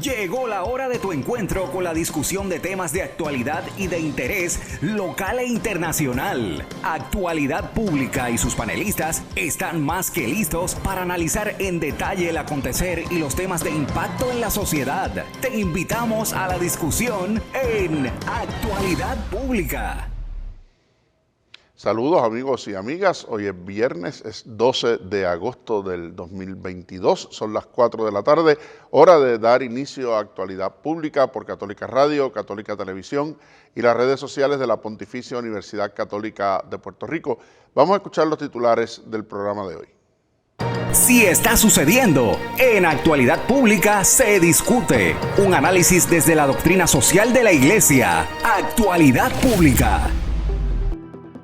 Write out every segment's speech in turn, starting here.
Llegó la hora de tu encuentro con la discusión de temas de actualidad y de interés local e internacional. Actualidad Pública y sus panelistas están más que listos para analizar en detalle el acontecer y los temas de impacto en la sociedad. Te invitamos a la discusión en Actualidad Pública. Saludos amigos y amigas, hoy es viernes, es 12 de agosto del 2022, son las 4 de la tarde, hora de dar inicio a Actualidad Pública por Católica Radio, Católica Televisión y las redes sociales de la Pontificia Universidad Católica de Puerto Rico. Vamos a escuchar los titulares del programa de hoy. Si está sucediendo, en Actualidad Pública se discute. Un análisis desde la doctrina social de la Iglesia. Actualidad Pública.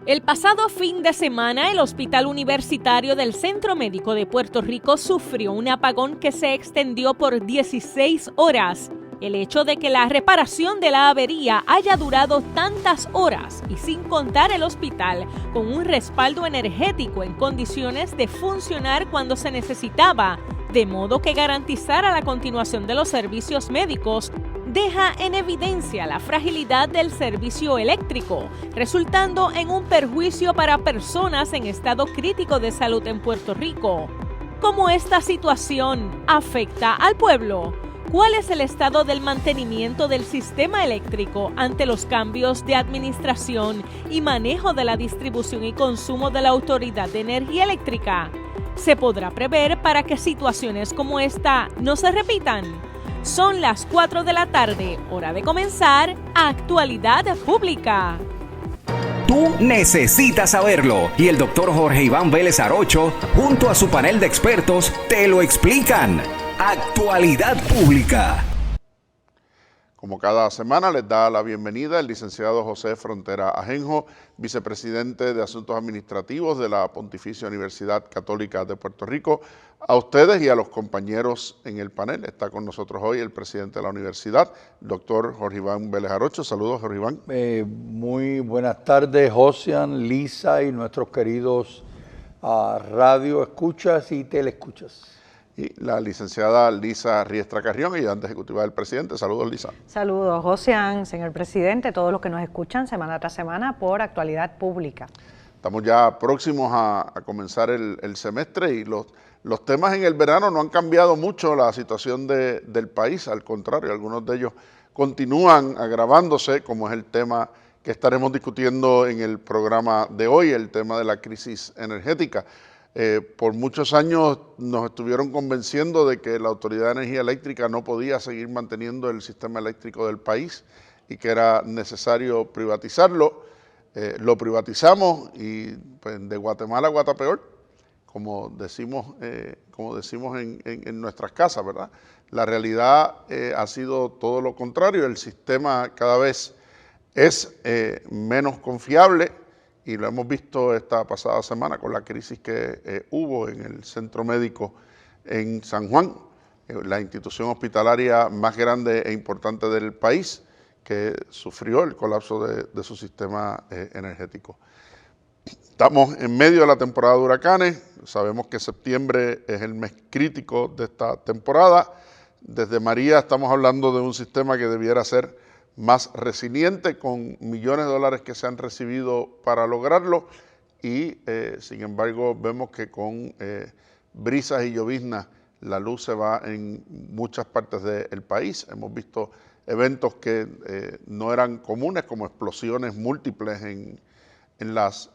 El pasado fin de semana, el Hospital Universitario del Centro Médico de Puerto Rico sufrió un apagón que se extendió por 16 horas. El hecho de que la reparación de la avería haya durado tantas horas y sin contar el hospital con un respaldo energético en condiciones de funcionar cuando se necesitaba, de modo que garantizara la continuación de los servicios médicos, deja en evidencia la fragilidad del servicio eléctrico, resultando en un perjuicio para personas en estado crítico de salud en Puerto Rico. ¿Cómo esta situación afecta al pueblo? ¿Cuál es el estado del mantenimiento del sistema eléctrico ante los cambios de administración y manejo de la distribución y consumo de la Autoridad de Energía Eléctrica? ¿Se podrá prever para que situaciones como esta no se repitan? Son las 4 de la tarde, hora de comenzar Actualidad Pública. Tú necesitas saberlo y el doctor Jorge Iván Vélez Arocho, junto a su panel de expertos, te lo explican. Actualidad Pública. Como cada semana les da la bienvenida el licenciado José Frontera Ajenjo, vicepresidente de Asuntos Administrativos de la Pontificia Universidad Católica de Puerto Rico. A ustedes y a los compañeros en el panel está con nosotros hoy el presidente de la universidad, el doctor Jorge Iván Vélez Arocho. Saludos, Jorge Iván. Muy buenas tardes, Josian, Lisa y nuestros queridos radio escuchas y teleescuchas. Y la licenciada Lisa Riestra Carrión, ayudante ejecutiva del presidente. Saludos, Lisa. Saludos, Josian, señor presidente, todos los que nos escuchan semana tras semana por Actualidad Pública. Estamos ya próximos a comenzar el semestre y los temas en el verano no han cambiado mucho la situación del país, al contrario, algunos de ellos continúan agravándose, como es el tema que estaremos discutiendo en el programa de hoy, el tema de la crisis energética. Por muchos años nos estuvieron convenciendo de que la Autoridad de Energía Eléctrica no podía seguir manteniendo el sistema eléctrico del país y que era necesario privatizarlo. Lo privatizamos y pues, de Guatemala a Guatapeor, como decimos en nuestras casas, ¿verdad? La realidad ha sido todo lo contrario. El sistema cada vez es menos confiable. Y lo hemos visto esta pasada semana con la crisis que hubo en el centro médico en San Juan, la institución hospitalaria más grande e importante del país, que sufrió el colapso de su sistema energético. Estamos en medio de la temporada de huracanes, sabemos que septiembre es el mes crítico de esta temporada. Desde María estamos hablando de un sistema que debiera ser más resiliente, con millones de dólares que se han recibido para lograrlo y sin embargo vemos que con brisas y lloviznas la luz se va en muchas partes del país. Hemos visto eventos que no eran comunes, como explosiones múltiples en las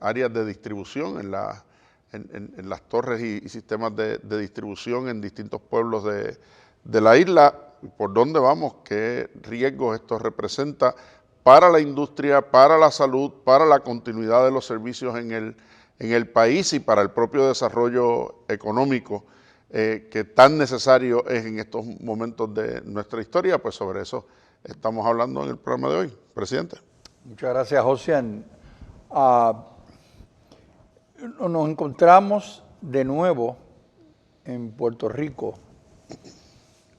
áreas de distribución, en las torres y sistemas de distribución en distintos pueblos de la isla. ¿Por dónde vamos? ¿Qué riesgos esto representa para la industria, para la salud, para la continuidad de los servicios en el país y para el propio desarrollo económico que tan necesario es en estos momentos de nuestra historia? Pues sobre eso estamos hablando en el programa de hoy. Presidente. Muchas gracias, Josian. Nos encontramos de nuevo en Puerto Rico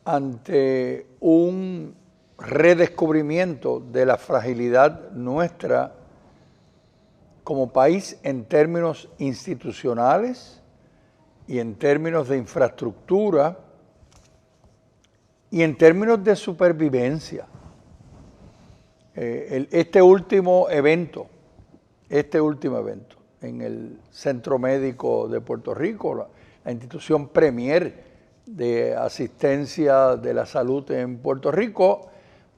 ante un redescubrimiento de la fragilidad nuestra como país en términos institucionales y en términos de infraestructura Y en términos de supervivencia, este último evento en el Centro Médico de Puerto Rico, la institución premier de asistencia de la salud en Puerto Rico,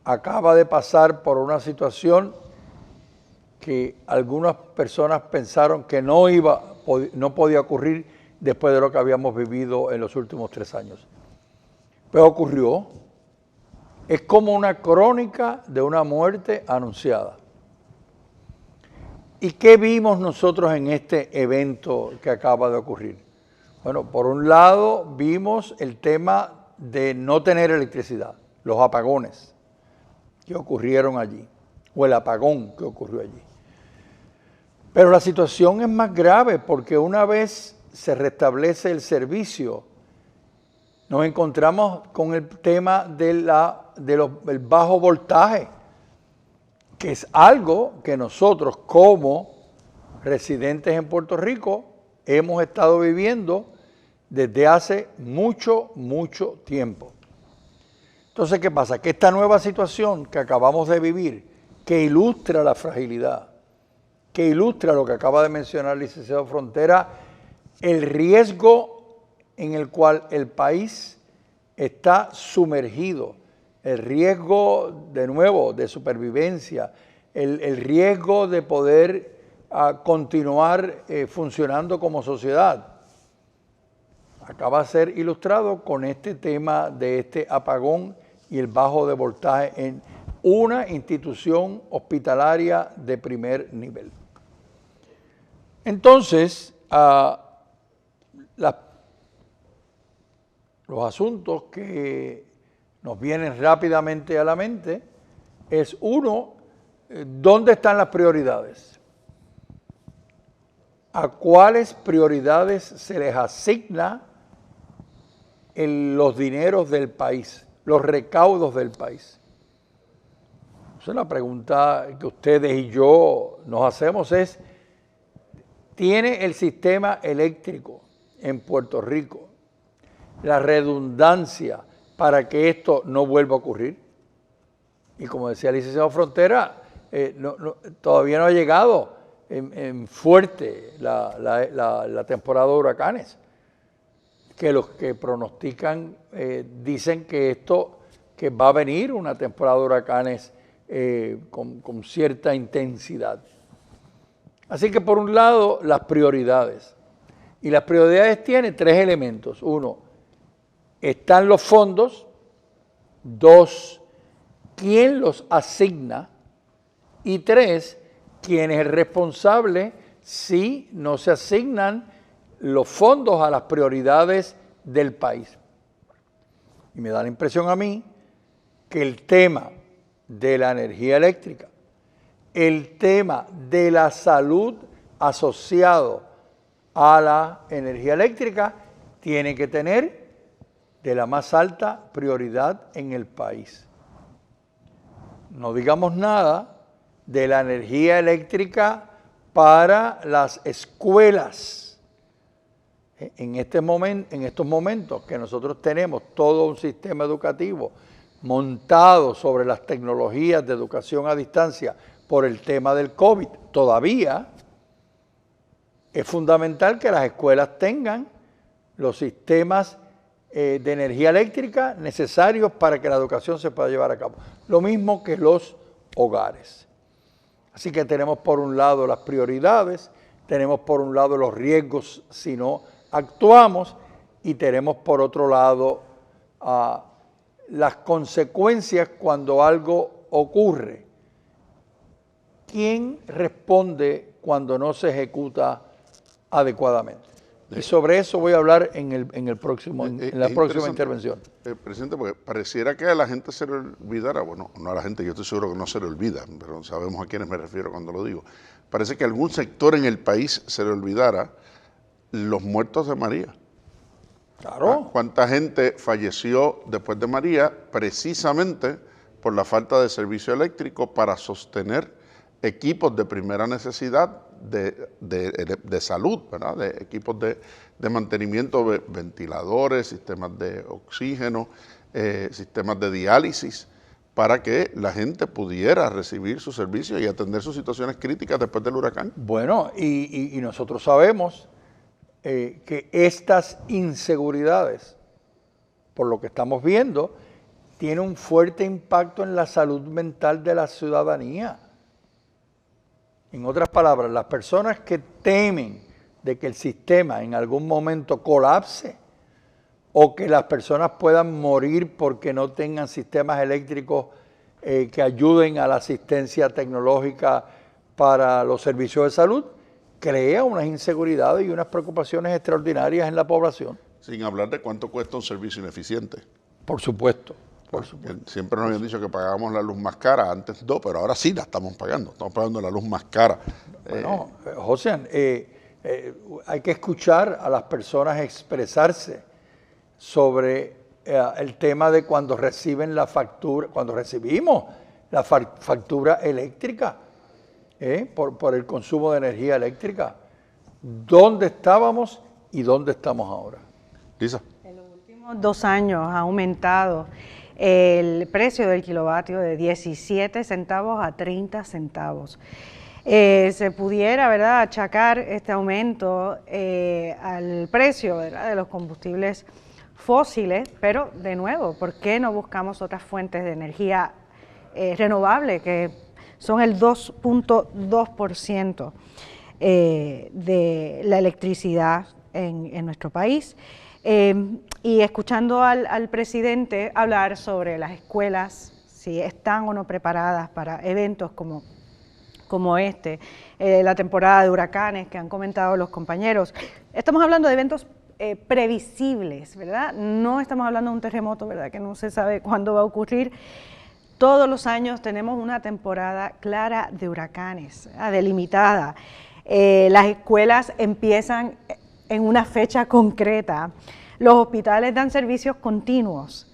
acaba de pasar por una situación que algunas personas pensaron que no podía ocurrir después de lo que habíamos vivido en los últimos 3 años. Pero ocurrió. Es como una crónica de una muerte anunciada. ¿Y qué vimos nosotros en este evento que acaba de ocurrir? Bueno, por un lado vimos el tema de no tener electricidad, los apagones que ocurrieron allí, o el apagón que ocurrió allí. Pero la situación es más grave porque una vez se restablece el servicio, nos encontramos con el tema del bajo voltaje, que es algo que nosotros como residentes en Puerto Rico hemos estado viviendo desde hace mucho, mucho tiempo. Entonces, ¿qué pasa? Que esta nueva situación que acabamos de vivir, que ilustra la fragilidad, que ilustra lo que acaba de mencionar el licenciado Frontera, el riesgo en el cual el país está sumergido, el riesgo, de nuevo, de supervivencia, el riesgo de poder continuar funcionando como sociedad, acaba de ser ilustrado con este tema de este apagón y el bajo de voltaje en una institución hospitalaria de primer nivel. Entonces, los asuntos que nos vienen rápidamente a la mente es, uno, ¿dónde están las prioridades? ¿A cuáles prioridades se les asigna los dineros del país, los recaudos del país? Esa es la pregunta que ustedes y yo nos hacemos, es, ¿tiene el sistema eléctrico en Puerto Rico la redundancia para que esto no vuelva a ocurrir? Y como decía el licenciado Frontera, todavía no ha llegado en fuerte la temporada de huracanes, que los que pronostican dicen que va a venir una temporada de huracanes con cierta intensidad. Así que por un lado, las prioridades. Y las prioridades tienen 3 elementos. 1, están los fondos. 2, ¿quién los asigna? Y 3, ¿quién es el responsable si no se asignan los fondos a las prioridades del país? Y me da la impresión a mí que el tema de la energía eléctrica, el tema de la salud asociado a la energía eléctrica, tiene que tener de la más alta prioridad en el país. No digamos nada de la energía eléctrica para las escuelas. En estos momentos que nosotros tenemos todo un sistema educativo montado sobre las tecnologías de educación a distancia por el tema del COVID, todavía es fundamental que las escuelas tengan los sistemas de energía eléctrica necesarios para que la educación se pueda llevar a cabo. Lo mismo que los hogares. Así que tenemos por un lado las prioridades, tenemos por un lado los riesgos si no actuamos y tenemos por otro lado las consecuencias cuando algo ocurre. ¿Quién responde cuando no se ejecuta adecuadamente? Y sobre eso voy a hablar en la próxima intervención. Presidente, porque pareciera que a la gente se le olvidara, bueno, no a la gente, yo estoy seguro que no se le olvida, pero sabemos a quiénes me refiero cuando lo digo. Parece que a algún sector en el país se le olvidara los muertos de María. Claro. ¿Cuánta gente falleció después de María precisamente por la falta de servicio eléctrico para sostener equipos de primera necesidad de salud, ¿verdad? De equipos de mantenimiento, ventiladores, sistemas de oxígeno, sistemas de diálisis, para que la gente pudiera recibir sus servicios y atender sus situaciones críticas después del huracán. Bueno, y nosotros sabemos que estas inseguridades, por lo que estamos viendo, tienen un fuerte impacto en la salud mental de la ciudadanía. En otras palabras, las personas que temen de que el sistema en algún momento colapse o que las personas puedan morir porque no tengan sistemas eléctricos que ayuden a la asistencia tecnológica para los servicios de salud, crea unas inseguridades y unas preocupaciones extraordinarias en la población. Sin hablar de cuánto cuesta un servicio ineficiente. Por supuesto, por supuesto. Siempre nos habían dicho que pagábamos la luz más cara, antes no, pero ahora sí la estamos pagando la luz más cara. Bueno, José, hay que escuchar a las personas expresarse sobre el tema de cuando reciben la factura, cuando recibimos la factura eléctrica por el consumo de energía eléctrica. ¿Dónde estábamos y dónde estamos ahora? Lisa. En los últimos 2 años ha aumentado el precio del kilovatio de 17 centavos a 30 centavos. Se pudiera, ¿verdad?, achacar este aumento al precio, ¿verdad?, de los combustibles fósiles, pero de nuevo, ¿por qué no buscamos otras fuentes de energía renovable que son el 2.2% de la electricidad en nuestro país? Y escuchando al presidente hablar sobre las escuelas, si están o no preparadas para eventos como este, la temporada de huracanes que han comentado los compañeros. Estamos hablando de eventos previsibles, ¿verdad? No estamos hablando de un terremoto, ¿verdad?, que no se sabe cuándo va a ocurrir. Todos los años tenemos una temporada clara de huracanes, delimitada. Las escuelas empiezan en una fecha concreta. Los hospitales dan servicios continuos.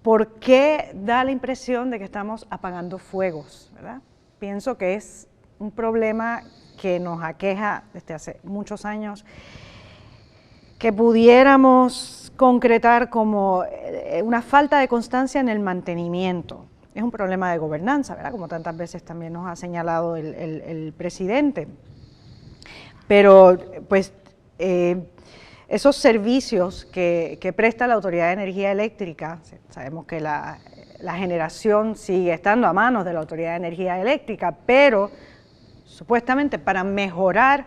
¿Por qué da la impresión de que estamos apagando fuegos, ¿verdad? Pienso que es un problema que nos aqueja desde hace muchos años, que pudiéramos concretar como una falta de constancia en el mantenimiento. Es un problema de gobernanza, ¿verdad?, como tantas veces también nos ha señalado el presidente. Pero, pues, esos servicios que presta la Autoridad de Energía Eléctrica, sabemos que la generación sigue estando a manos de la Autoridad de Energía Eléctrica, pero supuestamente para mejorar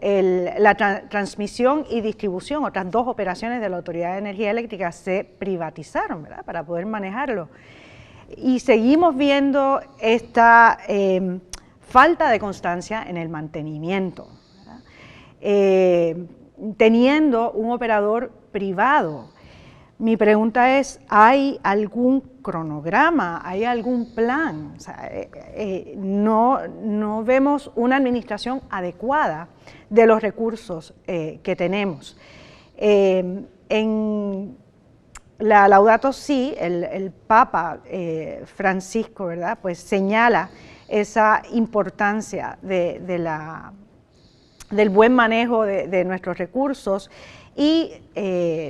la transmisión y distribución, otras 2 operaciones de la Autoridad de Energía Eléctrica se privatizaron, ¿verdad?, para poder manejarlo. Y seguimos viendo esta falta de constancia en el mantenimiento, ¿verdad? Teniendo un operador privado. Mi pregunta es, ¿hay algún cronograma, hay algún plan? O sea, no vemos una administración adecuada de los recursos que tenemos. En la Laudato Si, el Papa Francisco, ¿verdad?, pues señala esa importancia del buen manejo de nuestros recursos y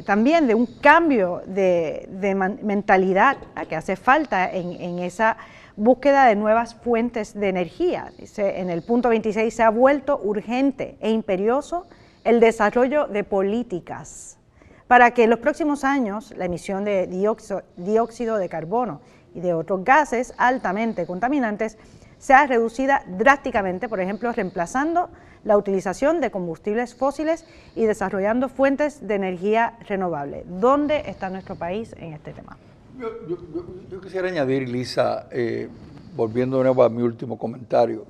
también de un cambio de mentalidad que hace falta en esa búsqueda de nuevas fuentes de energía. Dice, en el punto 26, se ha vuelto urgente e imperioso el desarrollo de políticas para que en los próximos años la emisión de dióxido de carbono y de otros gases altamente contaminantes sea reducida drásticamente, por ejemplo, reemplazando la utilización de combustibles fósiles y desarrollando fuentes de energía renovable. ¿Dónde está nuestro país en este tema? Yo quisiera añadir, Lisa, volviendo de nuevo a mi último comentario,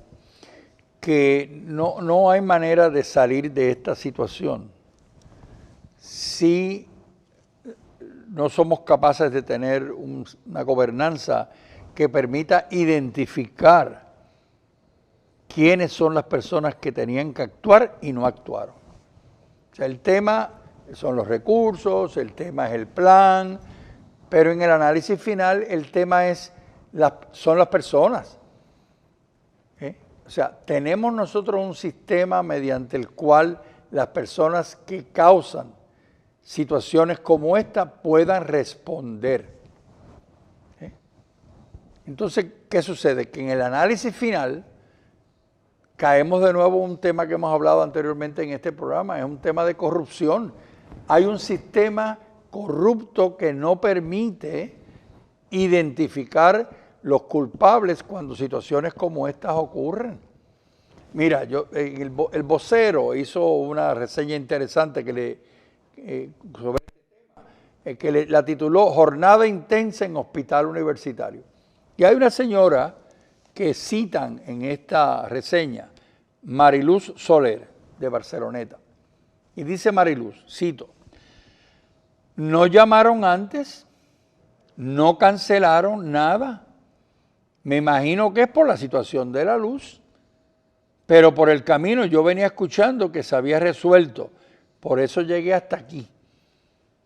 que no hay manera de salir de esta situación si no somos capaces de tener una gobernanza que permita identificar quiénes son las personas que tenían que actuar y no actuaron. O sea, el tema son los recursos, el tema es el plan, pero en el análisis final el tema son las personas. O sea, tenemos nosotros un sistema mediante el cual las personas que causan situaciones como esta puedan responder. Entonces, ¿qué sucede? Que en el análisis final caemos de nuevo en un tema que hemos hablado anteriormente en este programa, es un tema de corrupción. Hay un sistema corrupto que no permite identificar los culpables cuando situaciones como estas ocurren. Mira, el vocero hizo una reseña interesante sobre este tema, que la tituló Jornada intensa en hospital universitario. Y hay una señora que citan en esta reseña, Mariluz Soler, de Barceloneta. Y dice Mariluz, cito, no llamaron antes, no cancelaron nada. Me imagino que es por la situación de la luz, pero por el camino yo venía escuchando que se había resuelto, por eso llegué hasta aquí.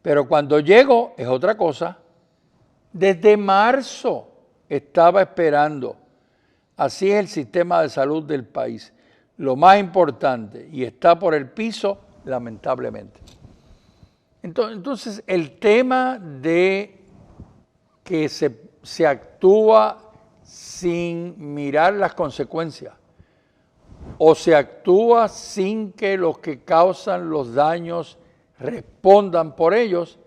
Pero cuando llego es otra cosa. Desde marzo estaba esperando. Así es el sistema de salud del país. Lo más importante, y está por el piso, lamentablemente. Entonces el tema de que se actúa sin mirar las consecuencias o se actúa sin que los que causan los daños respondan por ellos,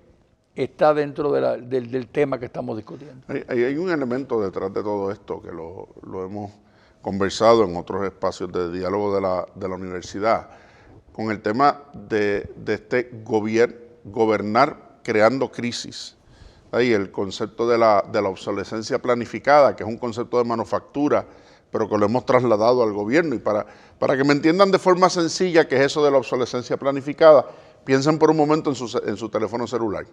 está dentro del tema que estamos discutiendo. Hay un elemento detrás de todo esto que lo hemos conversado en otros espacios de diálogo de la universidad, con el tema de este gobernar creando crisis. Ahí el concepto de la obsolescencia planificada, que es un concepto de manufactura, pero que lo hemos trasladado al gobierno. Y para que me entiendan de forma sencilla qué es eso de la obsolescencia planificada, piensen por un momento en su teléfono celular.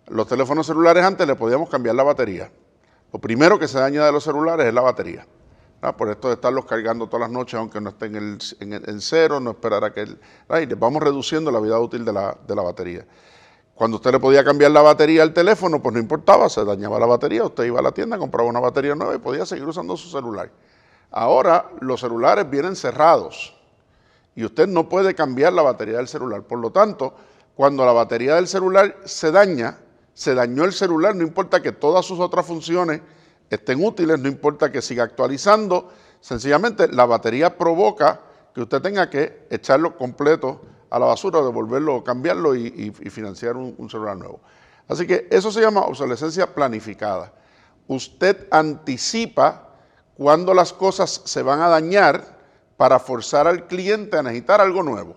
Los teléfonos celulares antes le podíamos cambiar la batería. Lo primero que se daña de los celulares es la batería. Por esto de estarlos cargando todas las noches, aunque no estén en cero, no esperar a que... les vamos reduciendo la vida útil de la batería. Cuando usted le podía cambiar la batería al teléfono, pues no importaba, se dañaba la batería, usted iba a la tienda, compraba una batería nueva y podía seguir usando su celular. Ahora los celulares vienen cerrados y usted no puede cambiar la batería del celular. Por lo tanto, cuando la batería del celular se dañó el celular, no importa que todas sus otras funciones estén útiles, no importa que siga actualizando, sencillamente la batería provoca que usted tenga que echarlo completo a la basura, devolverlo, cambiarlo y financiar un celular nuevo. Así que eso se llama obsolescencia planificada. Usted anticipa cuando las cosas se van a dañar para forzar al cliente a necesitar algo nuevo.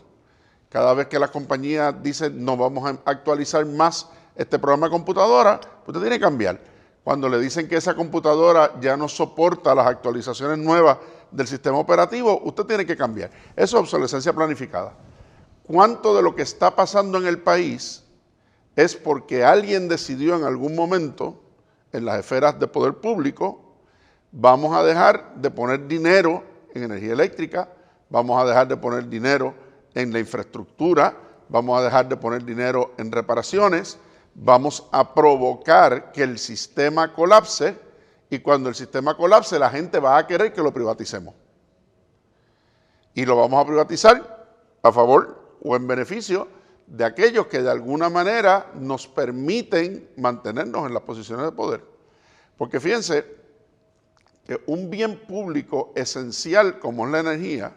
Cada vez que las compañías dicen no vamos a actualizar más este programa de computadora, usted tiene que cambiar. Cuando le dicen que esa computadora ya no soporta las actualizaciones nuevas del sistema operativo, usted tiene que cambiar. Eso es obsolescencia planificada. ¿Cuánto de lo que está pasando en el país es porque alguien decidió en algún momento, en las esferas de poder público, vamos a dejar de poner dinero en energía eléctrica, vamos a dejar de poner dinero en la infraestructura, vamos a dejar de poner dinero en reparaciones, vamos a provocar que el sistema colapse y cuando el sistema colapse la gente va a querer que lo privaticemos. Y lo vamos a privatizar a favor o en beneficio de aquellos que de alguna manera nos permiten mantenernos en las posiciones de poder. Porque fíjense que un bien público esencial como es la energía,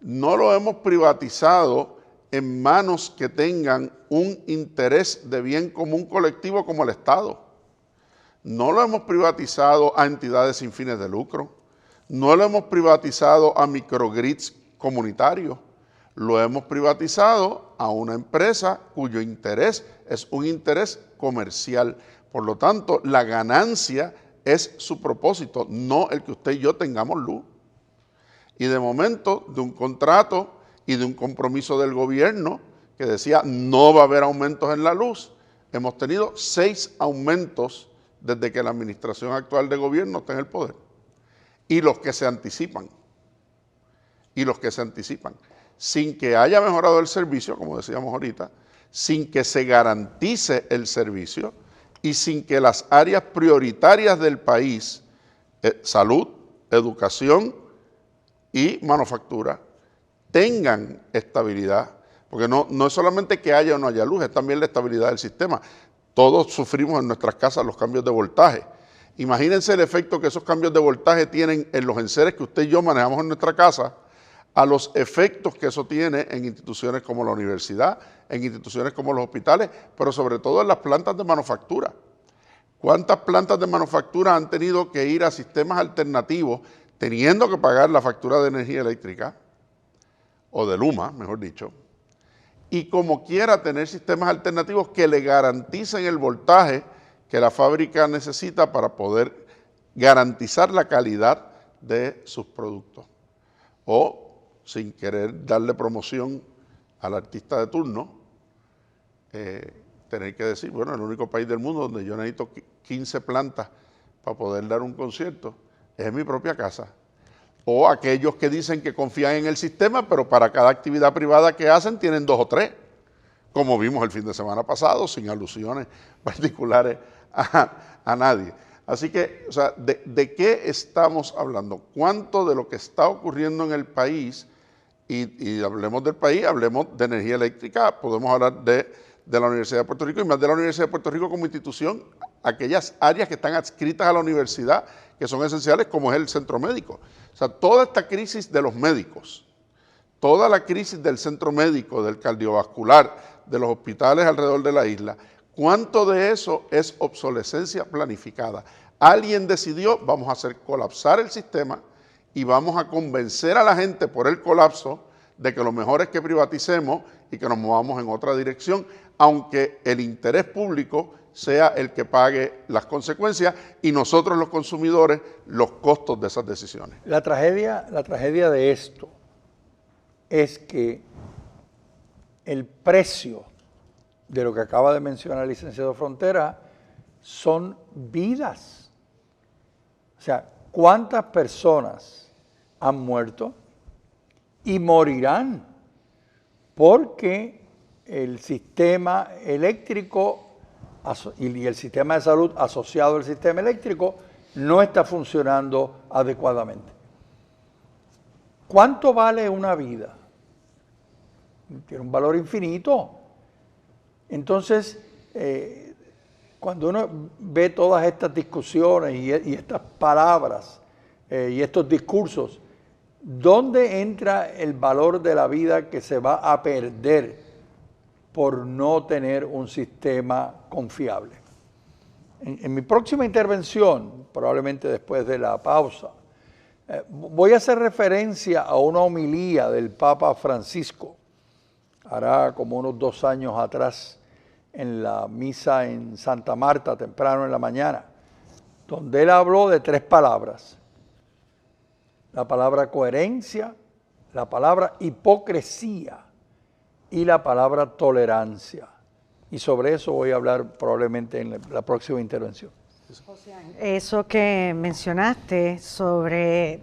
no lo hemos privatizado en manos que tengan un interés de bien común colectivo como el Estado. No lo hemos privatizado a entidades sin fines de lucro, no lo hemos privatizado a microgrids comunitarios, lo hemos privatizado a una empresa cuyo interés es un interés comercial. Por lo tanto, la ganancia es su propósito, no el que usted y yo tengamos luz. Y de momento, de un contrato y de un compromiso del gobierno que decía no va a haber aumentos en la luz, hemos tenido 6 aumentos desde que la administración actual de gobierno está en el poder. Y los que se anticipan. Sin que haya mejorado el servicio, como decíamos ahorita, sin que se garantice el servicio y sin que las áreas prioritarias del país, salud, educación y manufactura, tengan estabilidad. Porque no es solamente que haya o no haya luz, es también la estabilidad del sistema. Todos sufrimos en nuestras casas los cambios de voltaje. Imagínense el efecto que esos cambios de voltaje tienen en los enseres que usted y yo manejamos en nuestra casa, a los efectos que eso tiene en instituciones como la universidad, en instituciones como los hospitales, pero sobre todo en las plantas de manufactura. ¿Cuántas plantas de manufactura han tenido que ir a sistemas alternativos teniendo que pagar la factura de energía eléctrica, o de Luma, mejor dicho, y como quiera tener sistemas alternativos que le garanticen el voltaje que la fábrica necesita para poder garantizar la calidad de sus productos? O, sin querer darle promoción al artista de turno, tener que decir, bueno, el único país del mundo donde yo necesito 15 plantas para poder dar un concierto es en mi propia casa. O aquellos que dicen que confían en el sistema, pero para cada actividad privada que hacen tienen 2 o 3, como vimos el fin de semana pasado, sin alusiones particulares a nadie. Así que, o sea, ¿de qué estamos hablando? ¿Cuánto de lo que está ocurriendo en el país, y hablemos del país, hablemos de energía eléctrica, podemos hablar de la Universidad de Puerto Rico y más de la Universidad de Puerto Rico como institución, aquellas áreas que están adscritas a la universidad, que son esenciales, como es el centro médico? O sea, toda esta crisis de los médicos, toda la crisis del centro médico, del cardiovascular, de los hospitales alrededor de la isla, ¿cuánto de eso es obsolescencia planificada? Alguien decidió, vamos a hacer colapsar el sistema y vamos a convencer a la gente por el colapso de que lo mejor es que privaticemos y que nos movamos en otra dirección, aunque el interés público sea el que pague las consecuencias y nosotros los consumidores los costos de esas decisiones. La tragedia de esto es que el precio de lo que acaba de mencionar el licenciado Frontera son vidas. O sea, ¿cuántas personas han muerto y morirán porque el sistema eléctrico y el sistema de salud asociado al sistema eléctrico no está funcionando adecuadamente? ¿Cuánto vale una vida? Tiene un valor infinito. Entonces, cuando uno ve todas estas discusiones y estas palabras y estos discursos, ¿dónde entra el valor de la vida que se va a perder por no tener un sistema confiable? En mi próxima intervención, probablemente después de la pausa, voy a hacer referencia a una homilía del Papa Francisco, hará como unos 2 años atrás, en la misa en Santa Marta, temprano en la mañana, donde él habló de 3 palabras: la palabra coherencia, la palabra hipocresía y la palabra tolerancia. Y sobre eso voy a hablar probablemente en la próxima intervención. Eso que mencionaste sobre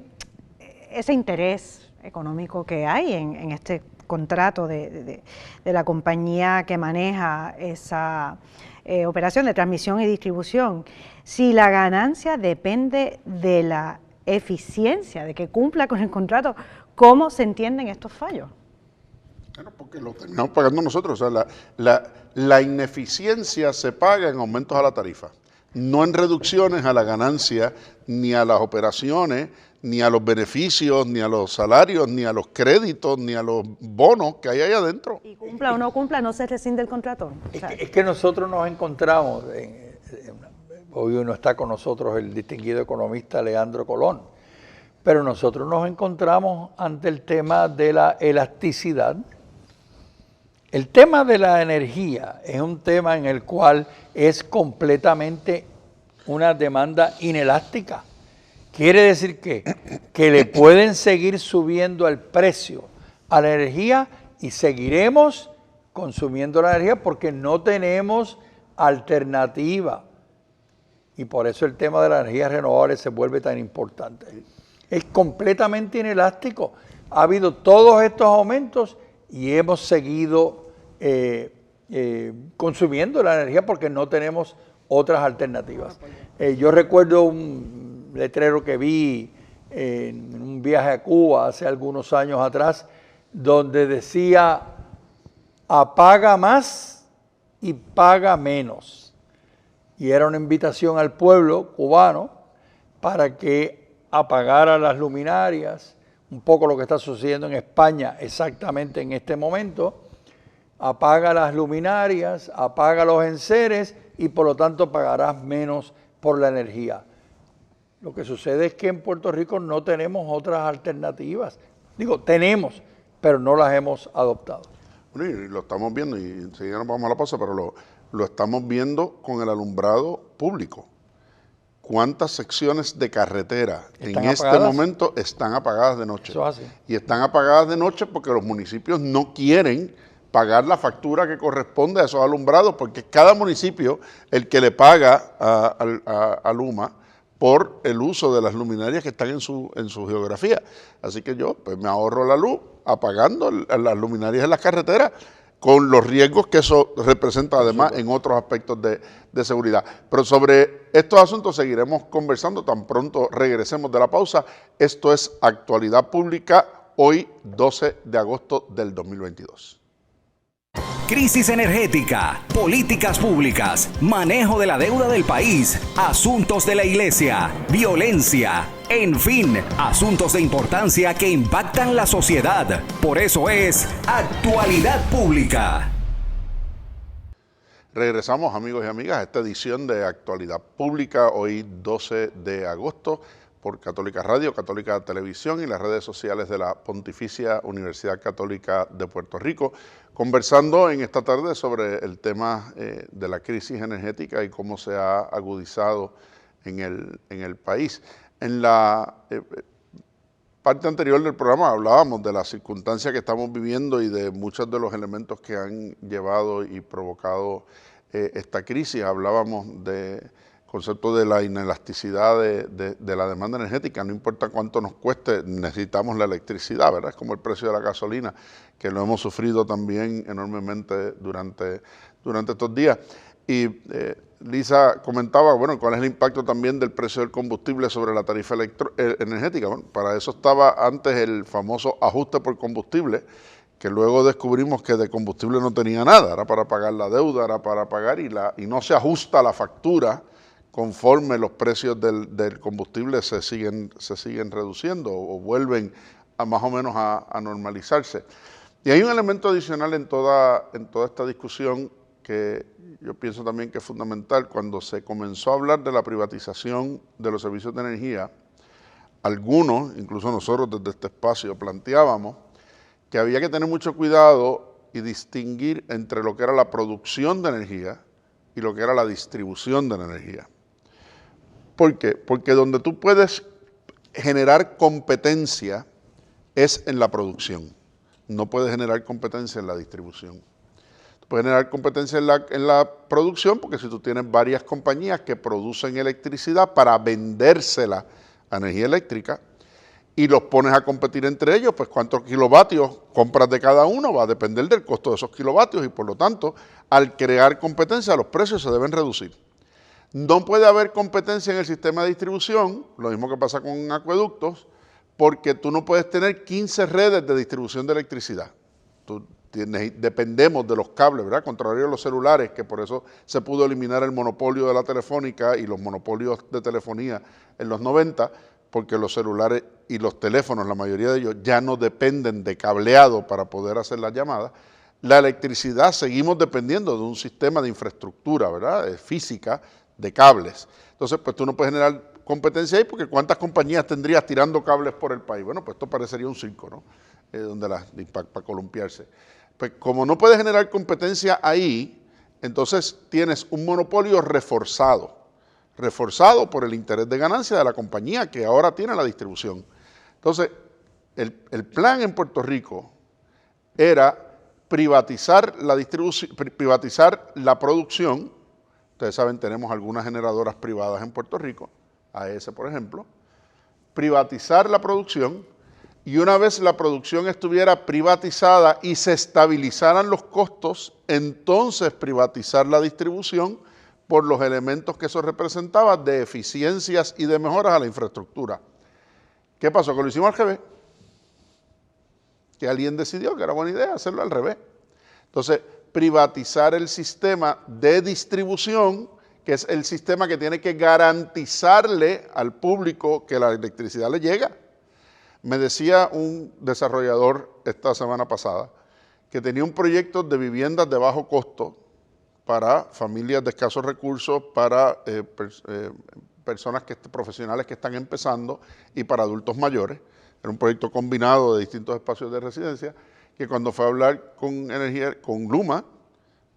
ese interés económico que hay en este contrato de la compañía que maneja esa operación de transmisión y distribución, si la ganancia depende de la eficiencia, de que cumpla con el contrato, ¿cómo se entienden estos fallos? Bueno, porque lo terminamos pagando nosotros. O sea, la ineficiencia se paga en aumentos a la tarifa, no en reducciones a la ganancia, ni a las operaciones, ni a los beneficios, ni a los salarios, ni a los créditos, ni a los bonos que hay ahí adentro. Y cumpla o no cumpla, no se rescinde el contrato. O sea, es que nosotros nos encontramos, hoy no está con nosotros el distinguido economista Leandro Colón, pero nosotros nos encontramos ante el tema de la elasticidad. El tema de la energía es un tema en el cual es completamente una demanda inelástica. Quiere decir que le pueden seguir subiendo el precio a la energía y seguiremos consumiendo la energía porque no tenemos alternativa. Y por eso el tema de las energías renovables se vuelve tan importante. Es completamente inelástico. Ha habido todos estos aumentos y hemos seguido consumiendo la energía porque no tenemos otras alternativas. Yo recuerdo un letrero que vi en un viaje a Cuba hace algunos años atrás, donde decía apaga más y paga menos. Y era una invitación al pueblo cubano para que apagara las luminarias, un poco lo que está sucediendo en España exactamente en este momento. Apaga las luminarias, apaga los enseres y por lo tanto pagarás menos por la energía. Lo que sucede es que en Puerto Rico no tenemos otras alternativas. Digo, tenemos, pero no las hemos adoptado. Bueno, y lo estamos viendo, y enseguida nos vamos a la pausa, pero lo estamos viendo con el alumbrado público. ¿Cuántas secciones de carretera en este momento están apagadas de noche? Eso es así. Y están apagadas de noche porque los municipios no quieren pagar la factura que corresponde a esos alumbrados, porque cada municipio el que le paga a Luma por el uso de las luminarias que están en su geografía. Así que yo pues me ahorro la luz apagando las luminarias en las carreteras, con los riesgos que eso representa además en otros aspectos de seguridad. Pero sobre estos asuntos seguiremos conversando tan pronto regresemos de la pausa. Esto es Actualidad Pública, hoy 12 de agosto del 2022. Crisis energética, políticas públicas, manejo de la deuda del país, asuntos de la iglesia, violencia, en fin, asuntos de importancia que impactan la sociedad. Por eso es Actualidad Pública. Regresamos, amigos y amigas, a esta edición de Actualidad Pública, hoy 12 de agosto, por Católica Radio, Católica Televisión y las redes sociales de la Pontificia Universidad Católica de Puerto Rico, conversando en esta tarde sobre el tema de la crisis energética y cómo se ha agudizado en el país. En la parte anterior del programa hablábamos de las circunstancias que estamos viviendo y de muchos de los elementos que han llevado y provocado esta crisis. Hablábamos de concepto de la inelasticidad de la demanda energética. No importa cuánto nos cueste, necesitamos la electricidad, ¿verdad? Es como el precio de la gasolina, que lo hemos sufrido también enormemente durante estos días. Y Lisa comentaba, bueno, cuál es el impacto también del precio del combustible sobre la tarifa energética. Bueno, para eso estaba antes el famoso ajuste por combustible, que luego descubrimos que de combustible no tenía nada, era para pagar la deuda, era para pagar y no se ajusta la factura conforme los precios del combustible se siguen reduciendo o vuelven a más o menos a normalizarse. Y hay un elemento adicional en toda esta discusión que yo pienso también que es fundamental. Cuando se comenzó a hablar de la privatización de los servicios de energía, algunos, incluso nosotros desde este espacio, planteábamos que había que tener mucho cuidado y distinguir entre lo que era la producción de energía y lo que era la distribución de la energía. ¿Por qué? Porque donde tú puedes generar competencia es en la producción. No puedes generar competencia en la distribución. Tú puedes generar competencia en la producción porque si tú tienes varias compañías que producen electricidad para vendérsela a energía eléctrica y los pones a competir entre ellos, pues cuántos kilovatios compras de cada uno va a depender del costo de esos kilovatios y por lo tanto, al crear competencia, los precios se deben reducir. No puede haber competencia en el sistema de distribución, lo mismo que pasa con acueductos, porque tú no puedes tener 15 redes de distribución de electricidad. Dependemos de los cables, ¿verdad? Contrario a los celulares, que por eso se pudo eliminar el monopolio de la telefónica y los monopolios de telefonía en los 90, porque los celulares y los teléfonos, la mayoría de ellos, ya no dependen de cableado para poder hacer las llamadas. La electricidad seguimos dependiendo de un sistema de infraestructura, ¿verdad? Física, de cables. Entonces, pues tú no puedes generar competencia ahí porque ¿cuántas compañías tendrías tirando cables por el país? Bueno, pues esto parecería un circo, ¿no? Para columpiarse. Pues como no puedes generar competencia ahí, entonces tienes un monopolio reforzado por el interés de ganancia de la compañía que ahora tiene la distribución. Entonces, el plan en Puerto Rico era privatizar la distribución, privatizar la producción. Ustedes saben, tenemos algunas generadoras privadas en Puerto Rico, AES por ejemplo, privatizar la producción y una vez la producción estuviera privatizada y se estabilizaran los costos, entonces privatizar la distribución por los elementos que eso representaba de eficiencias y de mejoras a la infraestructura. ¿Qué pasó? Que lo hicimos al revés. Que alguien decidió que era buena idea hacerlo al revés. Entonces, privatizar el sistema de distribución, que es el sistema que tiene que garantizarle al público que la electricidad le llega. Me decía un desarrollador esta semana pasada que tenía un proyecto de viviendas de bajo costo para familias de escasos recursos, para personas profesionales que están empezando y para adultos mayores. Era un proyecto combinado de distintos espacios de residencia, que cuando fue a hablar con Luma,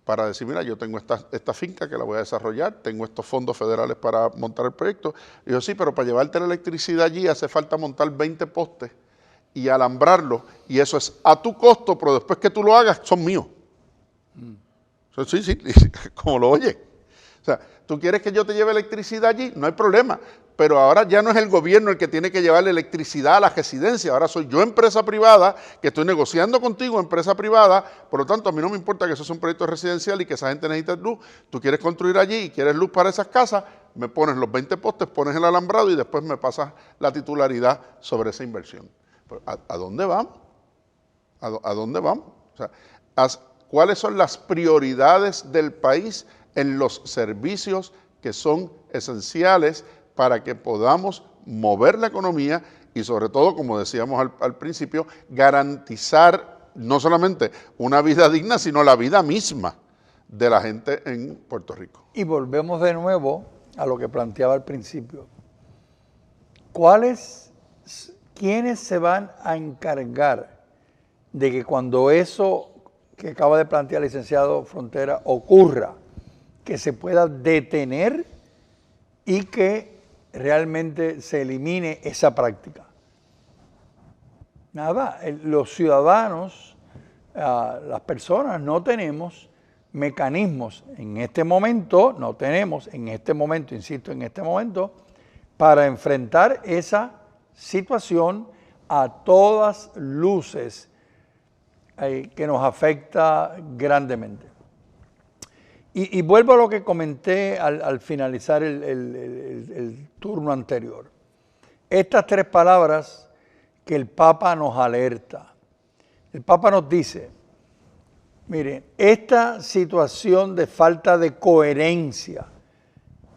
para decir, mira, yo tengo esta finca que la voy a desarrollar, tengo estos fondos federales para montar el proyecto. Y yo, sí, pero para llevarte la electricidad allí hace falta montar 20 postes y alambrarlos, y eso es a tu costo, pero después que tú lo hagas, son míos. Sí, como lo oye. O sea, tú quieres que yo te lleve electricidad allí, no hay problema, pero ahora ya no es el gobierno el que tiene que llevarle electricidad a la residencia, ahora soy yo, empresa privada, que estoy negociando contigo, empresa privada, por lo tanto a mí no me importa que eso sea un proyecto residencial y que esa gente necesite luz, tú quieres construir allí y quieres luz para esas casas, me pones los 20 postes, pones el alambrado y después me pasas la titularidad sobre esa inversión. ¿A dónde vamos? ¿A dónde vamos? O sea, ¿cuáles son las prioridades del país en los servicios que son esenciales para que podamos mover la economía y sobre todo, como decíamos al principio, garantizar no solamente una vida digna, sino la vida misma de la gente en Puerto Rico? Y volvemos de nuevo a lo que planteaba al principio. ¿Quiénes se van a encargar de que cuando eso que acaba de plantear el licenciado Frontera ocurra, que se pueda detener y que realmente se elimine esa práctica? Nada, los ciudadanos, las personas no tenemos mecanismos en este momento, insisto, en este momento, para enfrentar esa situación a todas luces que nos afecta grandemente. Y vuelvo a lo que comenté al finalizar el turno anterior. Estas 3 palabras que el Papa nos alerta. El Papa nos dice, miren, esta situación de falta de coherencia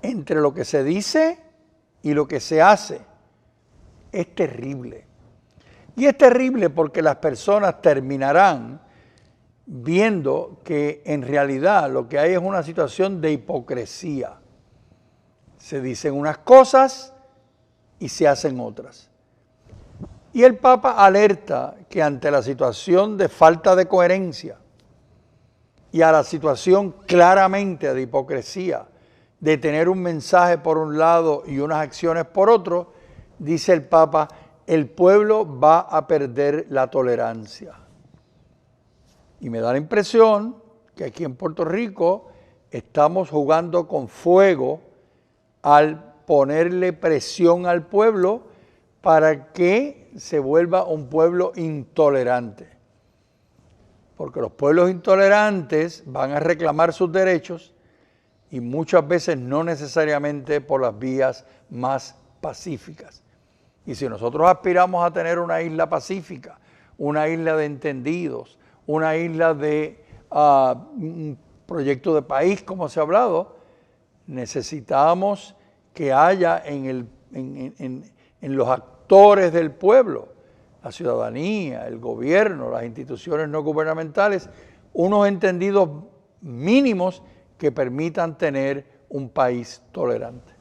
entre lo que se dice y lo que se hace es terrible. Y es terrible porque las personas terminarán viendo que en realidad lo que hay es una situación de hipocresía. Se dicen unas cosas y se hacen otras. Y el Papa alerta que ante la situación de falta de coherencia y a la situación claramente de hipocresía, de tener un mensaje por un lado y unas acciones por otro, dice el Papa, el pueblo va a perder la tolerancia. Y me da la impresión que aquí en Puerto Rico estamos jugando con fuego al ponerle presión al pueblo para que se vuelva un pueblo intolerante. Porque los pueblos intolerantes van a reclamar sus derechos y muchas veces no necesariamente por las vías más pacíficas. Y si nosotros aspiramos a tener una isla pacífica, una isla de entendidos, una isla de un proyecto de país, como se ha hablado, necesitamos que haya en los actores del pueblo, la ciudadanía, el gobierno, las instituciones no gubernamentales, unos entendidos mínimos que permitan tener un país tolerante.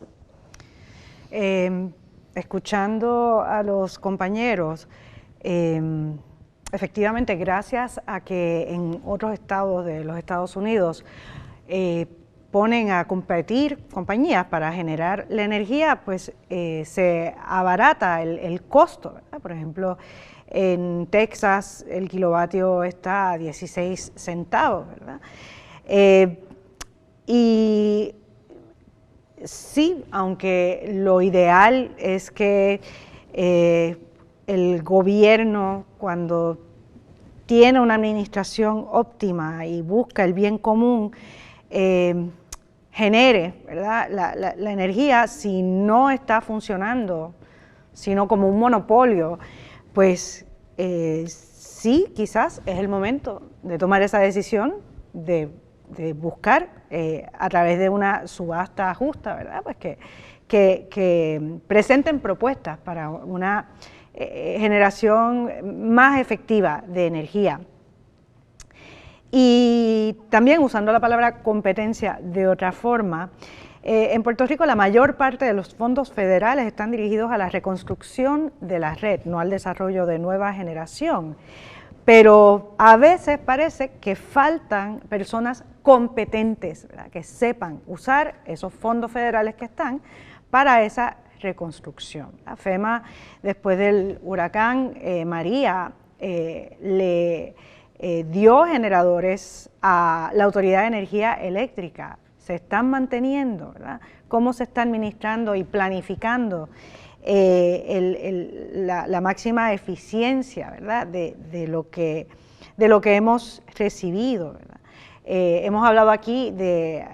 Escuchando a los compañeros, efectivamente, gracias a que en otros estados de los Estados Unidos ponen a competir compañías para generar la energía, pues se abarata el costo, ¿verdad? Por ejemplo, en Texas el kilovatio está a 16 centavos, ¿verdad? Y sí, aunque lo ideal es que el gobierno, cuando tiene una administración óptima y busca el bien común, genere, ¿verdad? la energía, si no está funcionando, sino como un monopolio, pues sí, quizás es el momento de tomar esa decisión de buscar a través de una subasta justa, ¿verdad? Pues que presenten propuestas para una generación más efectiva de energía. Y también usando la palabra competencia de otra forma, en Puerto Rico la mayor parte de los fondos federales están dirigidos a la reconstrucción de la red, no al desarrollo de nueva generación. Pero a veces parece que faltan personas competentes, ¿verdad?, que sepan usar esos fondos federales que están para esa reconstrucción. La FEMA, después del huracán María, le dio generadores a la Autoridad de Energía Eléctrica. Se están manteniendo, ¿verdad? Cómo se está administrando y planificando la máxima eficiencia, ¿verdad?, de lo que hemos recibido, ¿verdad? Hemos hablado aquí de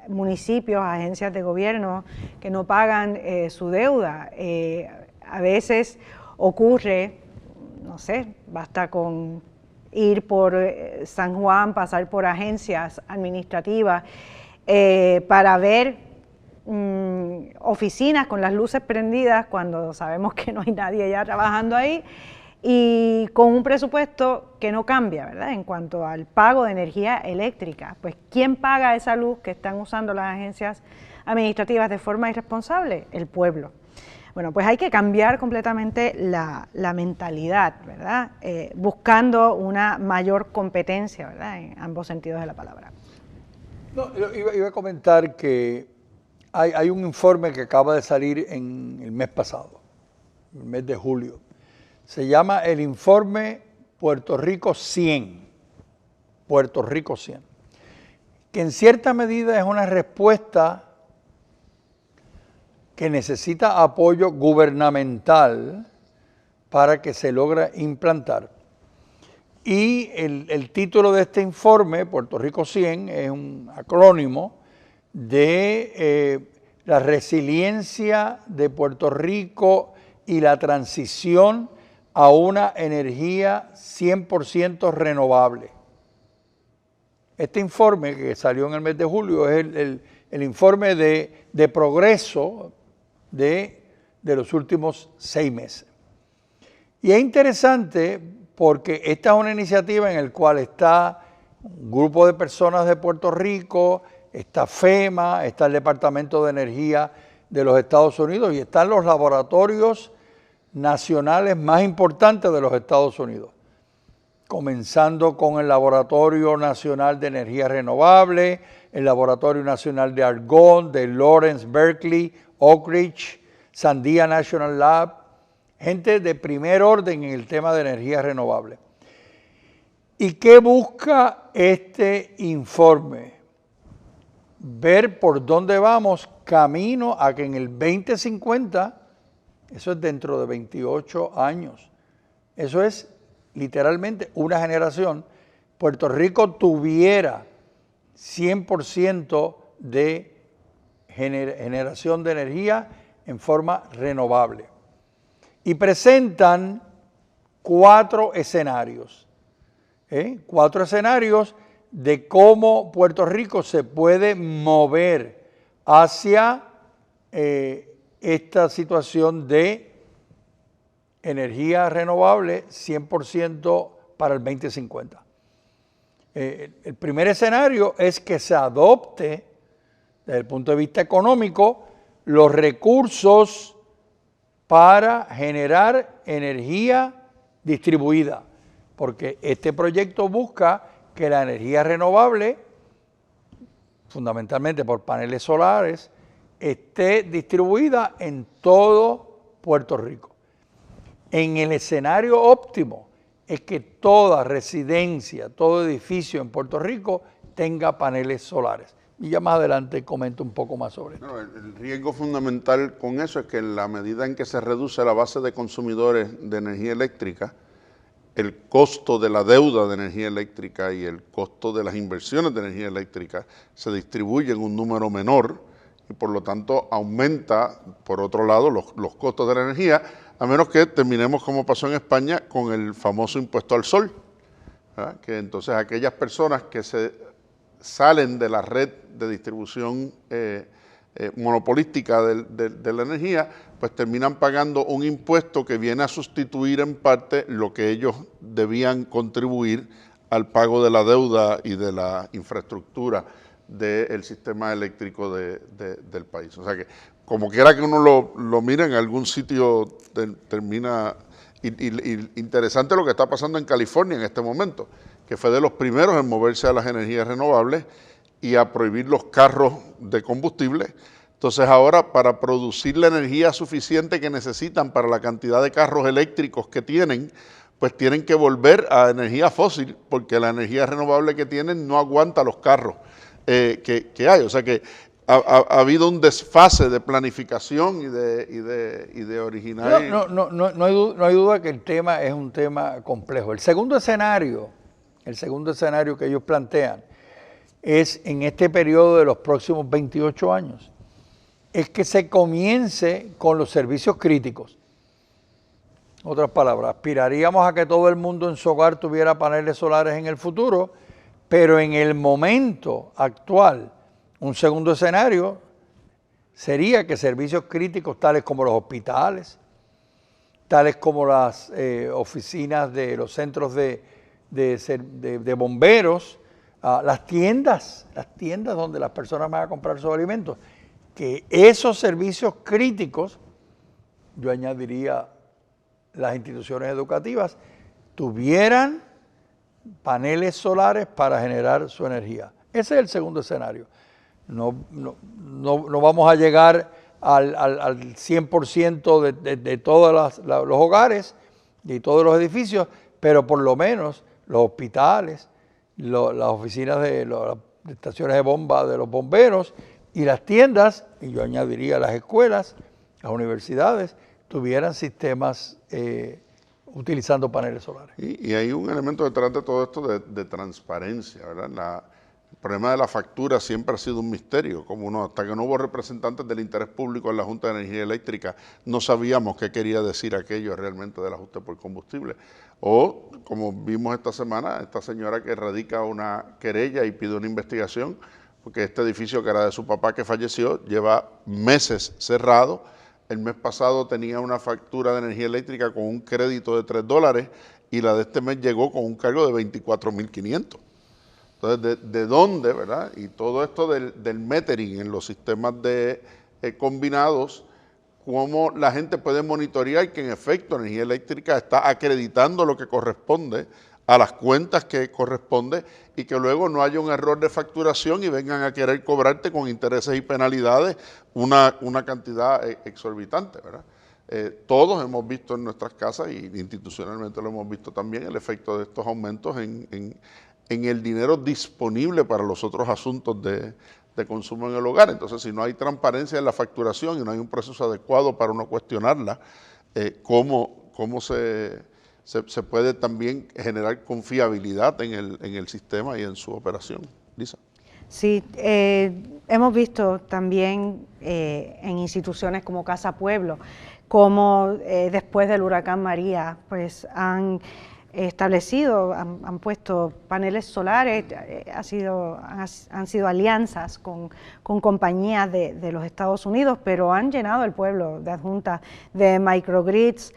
municipios, agencias de gobierno que no pagan su deuda. A veces ocurre, no sé, basta con ir por San Juan, pasar por agencias administrativas para ver oficinas con las luces prendidas cuando sabemos que no hay nadie ya trabajando ahí y con un presupuesto que no cambia, ¿verdad?, en cuanto al pago de energía eléctrica. Pues ¿quién paga esa luz que están usando las agencias administrativas de forma irresponsable? El pueblo. Bueno, pues hay que cambiar completamente la mentalidad, ¿verdad?, buscando una mayor competencia, ¿verdad?, en ambos sentidos de la palabra. No, iba a comentar que hay un informe que acaba de salir en el mes pasado, el mes de julio. Se llama el informe Puerto Rico 100, Puerto Rico 100, que en cierta medida es una respuesta que necesita apoyo gubernamental para que se logre implantar. Y el título de este informe, Puerto Rico 100, es un acrónimo de la resiliencia de Puerto Rico y la transición a una energía 100% renovable. Este informe que salió en el mes de julio es el informe de progreso de los últimos 6 meses. Y es interesante porque esta es una iniciativa en la cual está un grupo de personas de Puerto Rico, está FEMA, está el Departamento de Energía de los Estados Unidos y están los laboratorios nacionales más importantes de los Estados Unidos, comenzando con el Laboratorio Nacional de Energía Renovable, el Laboratorio Nacional de Argonne, de Lawrence Berkeley, Oak Ridge, Sandia National Lab, gente de primer orden en el tema de energía renovable. ¿Y qué busca este informe? Ver por dónde vamos camino a que en el 2050, eso es dentro de 28 años, eso es literalmente una generación, Puerto Rico tuviera 100% de generación de energía en forma renovable. Y presentan 4 escenarios, 4 escenarios de cómo Puerto Rico se puede mover hacia esta situación de energía renovable 100% para el 2050. El primer escenario es que se adopte, desde el punto de vista económico, los recursos para generar energía distribuida, porque este proyecto busca que la energía renovable, fundamentalmente por paneles solares, esté distribuida en todo Puerto Rico. En el escenario óptimo es que toda residencia, todo edificio en Puerto Rico tenga paneles solares. Y ya más adelante comento un poco más sobre esto. El riesgo fundamental con eso es que en la medida en que se reduce la base de consumidores de energía eléctrica, el costo de la deuda de energía eléctrica y el costo de las inversiones de energía eléctrica se distribuye en un número menor y por lo tanto aumenta, por otro lado, los costos de la energía, a menos que terminemos como pasó en España con el famoso impuesto al sol, ¿verdad? Que entonces aquellas personas que se salen de la red de distribución monopolística de la energía, pues terminan pagando un impuesto que viene a sustituir en parte lo que ellos debían contribuir al pago de la deuda y de la infraestructura del sistema eléctrico del país. O sea que, como quiera que uno lo mire, en algún sitio termina... interesante lo que está pasando en California en este momento, que fue de los primeros en moverse a las energías renovables y a prohibir los carros de combustible. Entonces ahora, para producir la energía suficiente que necesitan para la cantidad de carros eléctricos que tienen, pues tienen que volver a energía fósil, porque la energía renovable que tienen no aguanta los carros que hay. O sea que ha habido un desfase de planificación y de original. No hay duda que el tema es un tema complejo. El segundo escenario que ellos plantean es en este periodo de los próximos 28 años, es que se comience con los servicios críticos. En otras palabras, aspiraríamos a que todo el mundo en su hogar tuviera paneles solares en el futuro, pero en el momento actual, un segundo escenario sería que servicios críticos tales como los hospitales, tales como las oficinas de los centros de bomberos, las tiendas donde las personas van a comprar sus alimentos, que esos servicios críticos, yo añadiría las instituciones educativas, tuvieran paneles solares para generar su energía. Ese es el segundo escenario. No vamos a llegar al 100% de todos los hogares y todos los edificios, pero por lo menos los hospitales, las oficinas de las estaciones de bomba de los bomberos y las tiendas, y yo añadiría las escuelas, las universidades, tuvieran sistemas utilizando paneles solares. Y hay un elemento detrás de todo esto de transparencia, ¿verdad? El problema de la factura siempre ha sido un misterio, hasta que no hubo representantes del interés público en la Junta de Energía Eléctrica, no sabíamos qué quería decir aquello realmente del ajuste por combustible. O, como vimos esta semana, esta señora que radica una querella y pide una investigación, porque este edificio que era de su papá que falleció lleva meses cerrado. El mes pasado tenía una factura de energía eléctrica con un crédito de $3 y la de este mes llegó con un cargo de $24,500. Entonces, ¿de dónde, verdad? Y todo esto del metering en los sistemas combinados, cómo la gente puede monitorear que en efecto energía eléctrica está acreditando lo que corresponde a las cuentas que corresponde y que luego no haya un error de facturación y vengan a querer cobrarte con intereses y penalidades una cantidad exorbitante, ¿verdad? Todos hemos visto en nuestras casas y institucionalmente lo hemos visto también el efecto de estos aumentos en el dinero disponible para los otros asuntos de consumo en el hogar. Entonces, si no hay transparencia en la facturación y no hay un proceso adecuado para uno cuestionarla, ¿cómo se puede también generar confiabilidad en el sistema y en su operación? Lisa. Sí, hemos visto también en instituciones como Casa Pueblo, como después del huracán María, pues han puesto paneles solares, han sido alianzas con compañías de los Estados Unidos, pero han llenado el pueblo de adjuntas de microgrids,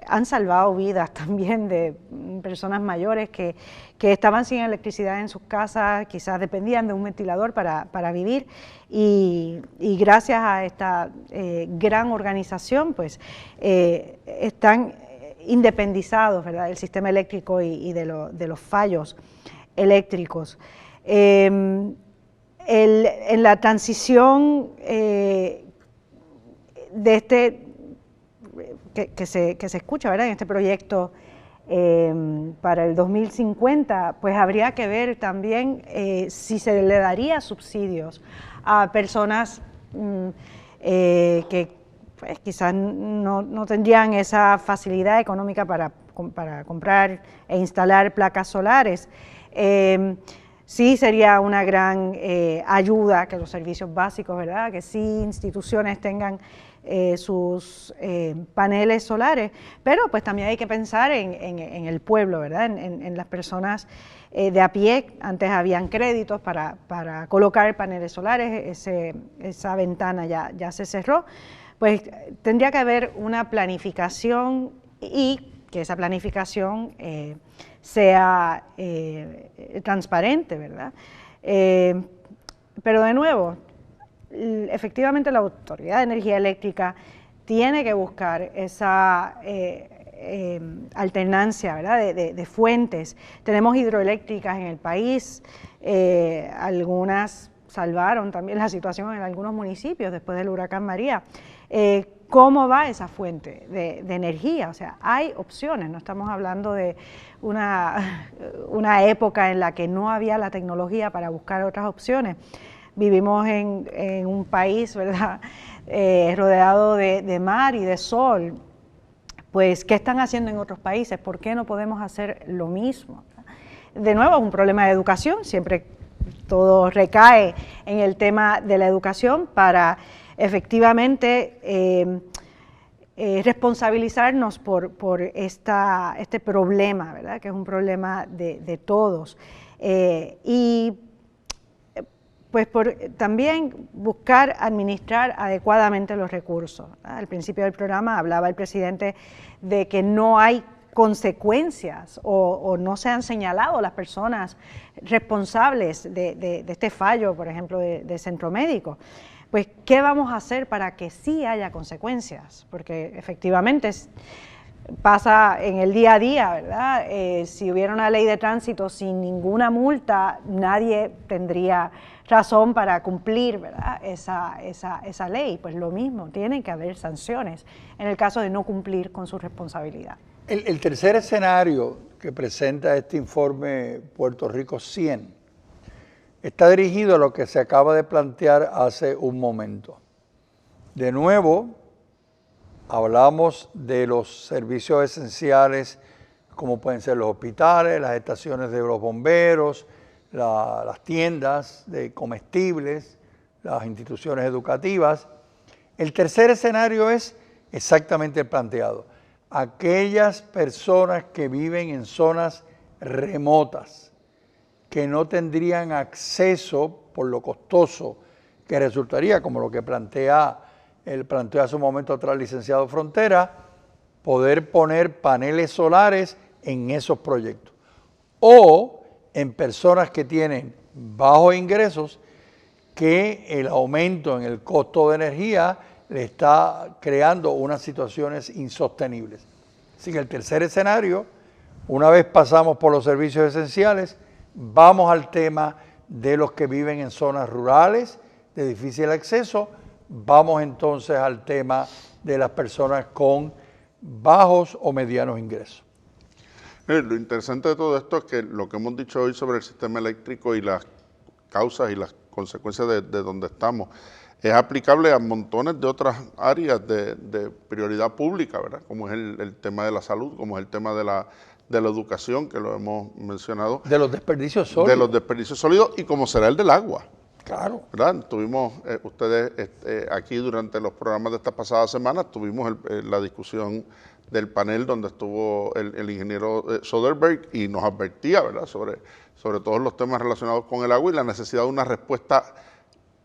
han salvado vidas también de personas mayores que estaban sin electricidad en sus casas, quizás dependían de un ventilador para vivir, y gracias a esta gran organización pues están independizados, ¿verdad?, del sistema eléctrico y de los fallos eléctricos. En la transición de que se escucha, ¿verdad?, en este proyecto para el 2050, pues habría que ver también si se le daría subsidios a personas que pues quizás no tendrían esa facilidad económica para comprar e instalar placas solares. Sí sería una gran ayuda que los servicios básicos, ¿verdad? Que sí instituciones tengan sus paneles solares, pero pues también hay que pensar en el pueblo, ¿verdad? En las personas de a pie. Antes habían créditos para colocar paneles solares, esa ventana ya se cerró. Pues tendría que haber una planificación y que esa planificación sea transparente, ¿verdad? Pero de nuevo, efectivamente la Autoridad de Energía Eléctrica tiene que buscar esa alternancia, ¿verdad? de fuentes. Tenemos hidroeléctricas en el país, algunas salvaron también la situación en algunos municipios después del huracán María. ¿Cómo va esa fuente de energía? O sea, hay opciones, no estamos hablando de una época en la que no había la tecnología para buscar otras opciones. Vivimos en un país, ¿verdad?, rodeado de mar y de sol. Pues, ¿qué están haciendo en otros países? ¿Por qué no podemos hacer lo mismo? De nuevo, es un problema de educación, siempre todo recae en el tema de la educación para efectivamente responsabilizarnos por este problema, ¿verdad?, que es un problema de todos. Y pues también buscar administrar adecuadamente los recursos, ¿verdad? Al principio del programa hablaba el presidente de que no hay consecuencias o no se han señalado las personas responsables de este fallo, por ejemplo, de Centro Médico. Pues, ¿qué vamos a hacer para que sí haya consecuencias? Porque efectivamente pasa en el día a día, ¿verdad? Si hubiera una ley de tránsito sin ninguna multa, nadie tendría razón para cumplir, ¿verdad?, esa ley. Pues lo mismo, tienen que haber sanciones en el caso de no cumplir con su responsabilidad. El tercer escenario que presenta este informe Puerto Rico 100 está dirigido a lo que se acaba de plantear hace un momento. De nuevo, hablamos de los servicios esenciales, como pueden ser los hospitales, las estaciones de los bomberos, las tiendas de comestibles, las instituciones educativas. El tercer escenario es exactamente el planteado. Aquellas personas que viven en zonas remotas, que no tendrían acceso por lo costoso que resultaría, como lo que planteó hace un momento atrás el licenciado Frontera, poder poner paneles solares en esos proyectos. O en personas que tienen bajos ingresos, que el aumento en el costo de energía le está creando unas situaciones insostenibles. Así que el tercer escenario, una vez pasamos por los servicios esenciales, vamos al tema de los que viven en zonas rurales de difícil acceso, vamos entonces al tema de las personas con bajos o medianos ingresos. Lo interesante de todo esto es que lo que hemos dicho hoy sobre el sistema eléctrico y las causas y las consecuencias de donde estamos es aplicable a montones de otras áreas de prioridad pública, ¿verdad? Como es el tema de la salud, como es el tema de la educación, que lo hemos mencionado. De los desperdicios sólidos. De los desperdicios sólidos y como será el del agua. Claro. ¿Verdad? Tuvimos ustedes aquí durante los programas de estas pasadas semanas, tuvimos la discusión del panel donde estuvo el ingeniero Soderberg y nos advertía, ¿verdad?, sobre todos los temas relacionados con el agua y la necesidad de una respuesta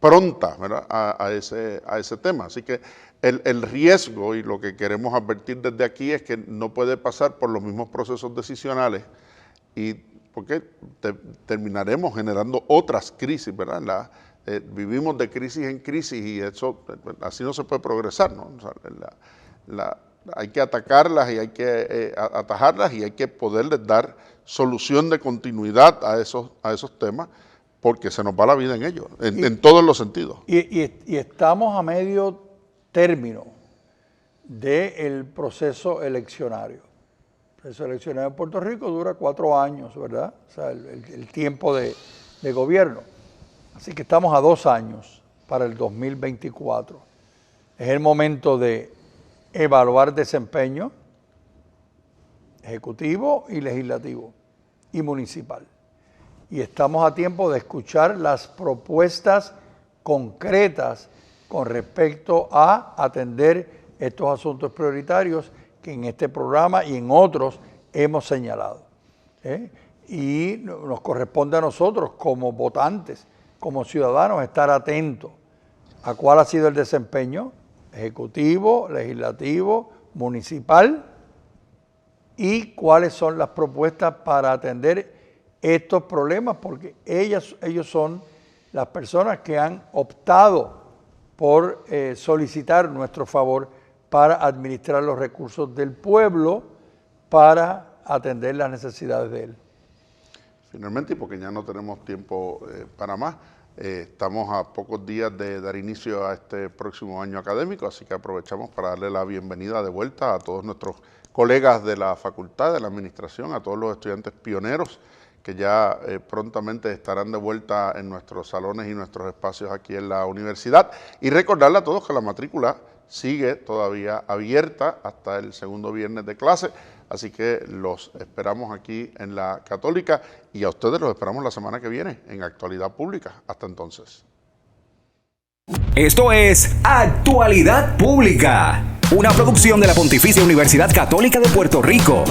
pronta, ¿verdad?, a ese tema. Así que el riesgo y lo que queremos advertir desde aquí es que no puede pasar por los mismos procesos decisionales y porque terminaremos generando otras crisis, ¿verdad? Vivimos de crisis en crisis y eso así no se puede progresar, ¿no? O sea, hay que atacarlas y hay que atajarlas y hay que poderles dar solución de continuidad a esos temas porque se nos va la vida en ellos, en todos los sentidos. Y estamos a medio término del proceso eleccionario. El proceso eleccionario en Puerto Rico dura 4 años, ¿verdad? O sea, el tiempo de gobierno. Así que estamos a 2 años para el 2024. Es el momento de evaluar desempeño ejecutivo y legislativo y municipal. y estamos a tiempo de escuchar las propuestas concretas con respecto a atender estos asuntos prioritarios que en este programa y en otros hemos señalado. Y nos corresponde a nosotros como votantes, como ciudadanos, estar atentos a cuál ha sido el desempeño ejecutivo, legislativo, municipal y cuáles son las propuestas para atender estos problemas, porque ellos son las personas que han optado por solicitar nuestro favor para administrar los recursos del pueblo para atender las necesidades de él. Finalmente, y porque ya no tenemos tiempo para más, estamos a pocos días de dar inicio a este próximo año académico, así que aprovechamos para darle la bienvenida de vuelta a todos nuestros colegas de la facultad, de la administración, a todos los estudiantes pioneros que ya prontamente estarán de vuelta en nuestros salones y nuestros espacios aquí en la universidad. Y recordarle a todos que la matrícula sigue todavía abierta hasta el segundo viernes de clase, así que los esperamos aquí en la Católica y a ustedes los esperamos la semana que viene en Actualidad Pública. Hasta entonces. Esto es Actualidad Pública, una producción de la Pontificia Universidad Católica de Puerto Rico.